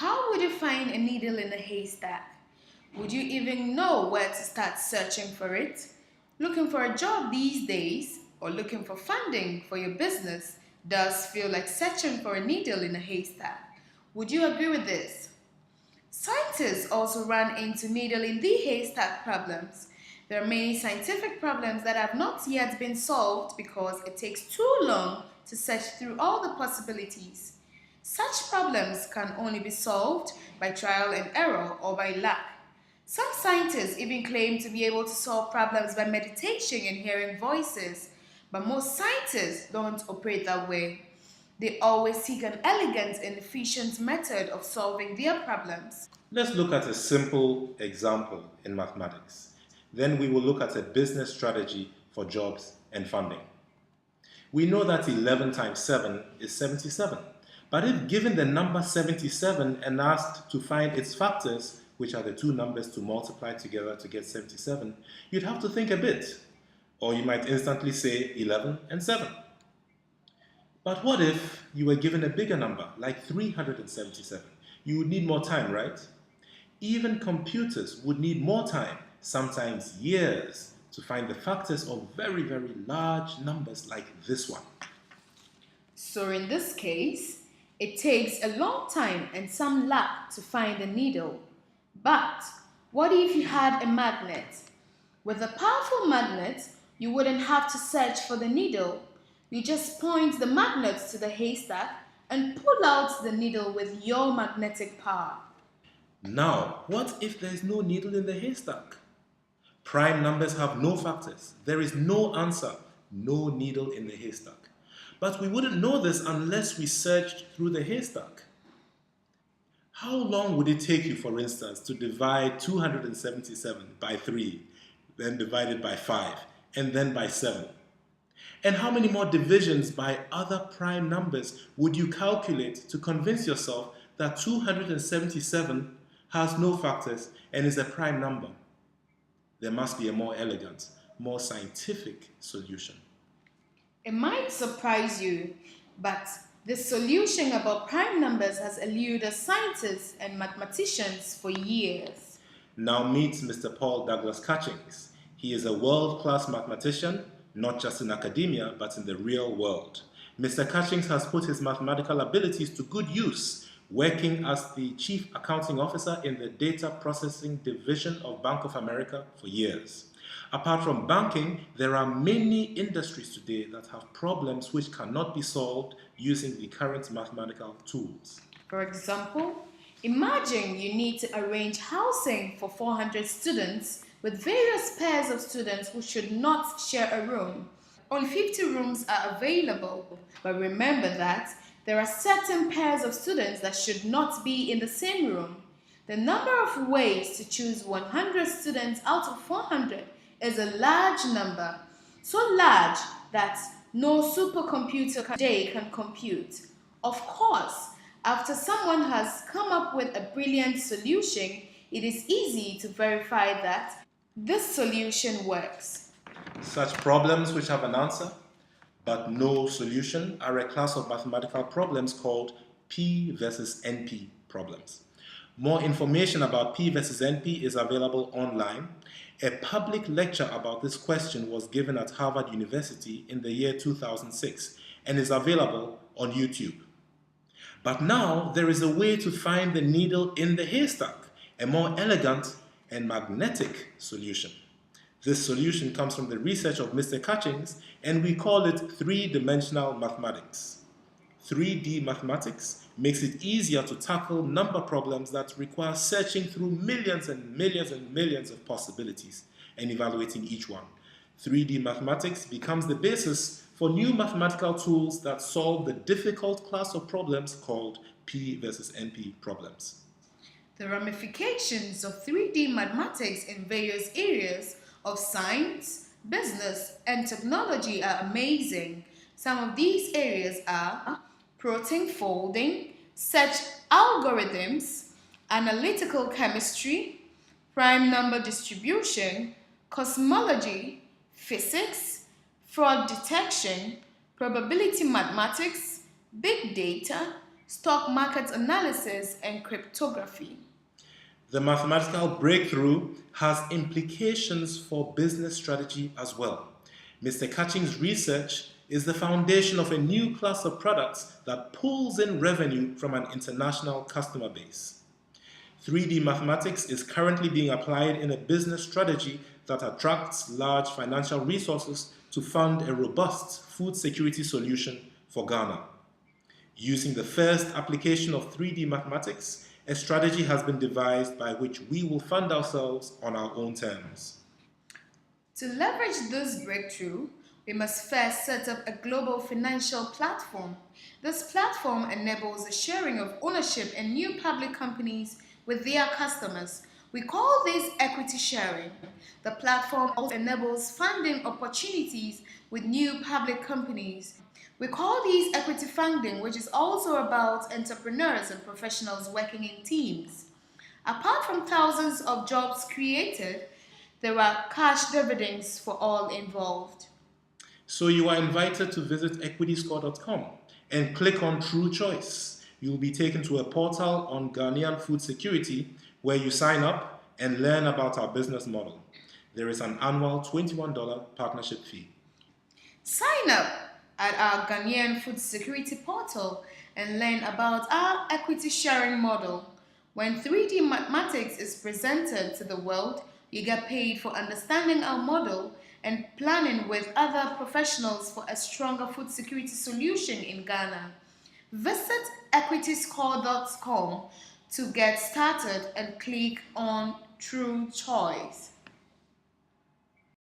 How would you find a needle in a haystack? Would you even know where to start searching for it? Looking for a job these days or looking for funding for your business does feel like searching for a needle in a haystack. Would you agree with this? Scientists also run into needle in the haystack problems. There are many scientific problems that have not yet been solved because it takes too long to search through all the possibilities. Such problems can only be solved by trial and error or by luck. Some scientists even claim to be able to solve problems by meditation and hearing voices, but most scientists don't operate that way. They always seek an elegant and efficient method of solving their problems. Let's look at a simple example in mathematics. Then we will look at a business strategy for jobs and funding. We know that 11 times 7 is 77. But if given the number 77 and asked to find its factors, which are the two numbers to multiply together to get 77, you'd have to think a bit. Or you might instantly say 11 and 7. But what if you were given a bigger number, like 377? You would need more time, right? Even computers would need more time, sometimes years, to find the factors of very, very large numbers like this one. So in this case, it takes a long time and some luck to find a needle. But what if you had a magnet? With a powerful magnet, you wouldn't have to search for the needle. You just point the magnet to the haystack and pull out the needle with your magnetic power. Now, what if there is no needle in the haystack? Prime numbers have no factors. There is no answer, no needle in the haystack. But we wouldn't know this unless we searched through the haystack. How long would it take you, for instance, to divide 277 by 3, then divide it by 5, and then by 7? And how many more divisions by other prime numbers would you calculate to convince yourself that 277 has no factors and is a prime number? There must be a more elegant, more scientific solution. It might surprise you, but the solution about prime numbers has eluded scientists and mathematicians for years. Now meet Mr. Paul Douglas Katchings. He is a world-class mathematician, not just in academia, but in the real world. Mr. Katchings has put his mathematical abilities to good use, working as the Chief Accounting Officer in the Data Processing Division of Bank of America for years. Apart from banking, there are many industries today that have problems which cannot be solved using the current mathematical tools. For example, imagine you need to arrange housing for 400 students with various pairs of students who should not share a room. Only 50 rooms are available, but remember that there are certain pairs of students that should not be in the same room. The number of ways to choose 100 students out of 400 is a large number, so large that no supercomputer today can compute. Of course, after someone has come up with a brilliant solution, it is easy to verify that this solution works. Such problems which have an answer but no solution are a class of mathematical problems called P versus NP problems. More information about P versus NP is available online. A public lecture about this question was given at Harvard University in the year 2006 and is available on YouTube. But now there is a way to find the needle in the haystack, a more elegant and magnetic solution. This solution comes from the research of Mr. Katchings, and we call it three-dimensional mathematics. 3D mathematics makes it easier to tackle number problems that require searching through millions and millions and millions of possibilities and evaluating each one. 3D mathematics becomes the basis for new mathematical tools that solve the difficult class of problems called P versus NP problems. The ramifications of 3D mathematics in various areas of science, business, and technology are amazing. Some of these areas are protein folding, search algorithms, analytical chemistry, prime number distribution, cosmology, physics, fraud detection, probability mathematics, big data, stock market analysis, and cryptography. The mathematical breakthrough has implications for business strategy as well. Mr. Katchings' research is the foundation of a new class of products that pulls in revenue from an international customer base. 3D mathematics is currently being applied in a business strategy that attracts large financial resources to fund a robust food security solution for Ghana. Using the first application of 3D mathematics, a strategy has been devised by which we will fund ourselves on our own terms. To leverage this breakthrough, we must first set up a global financial platform. This platform enables the sharing of ownership in new public companies with their customers. We call this equity sharing. The platform also enables funding opportunities with new public companies. We call these equity funding, which is also about entrepreneurs and professionals working in teams. Apart from thousands of jobs created, there are cash dividends for all involved. So you are invited to visit equityscore.com and click on True Choice. You will be taken to a portal on Ghanaian food security where you sign up and learn about our business model. There is an annual $21 partnership fee. Sign up at our Ghanaian food security portal and learn about our equity sharing model. When 3D mathematics is presented to the world, you get paid for understanding our model and planning with other professionals for a stronger food security solution in Ghana. Visit equityscore.com to get started and click on True Choice.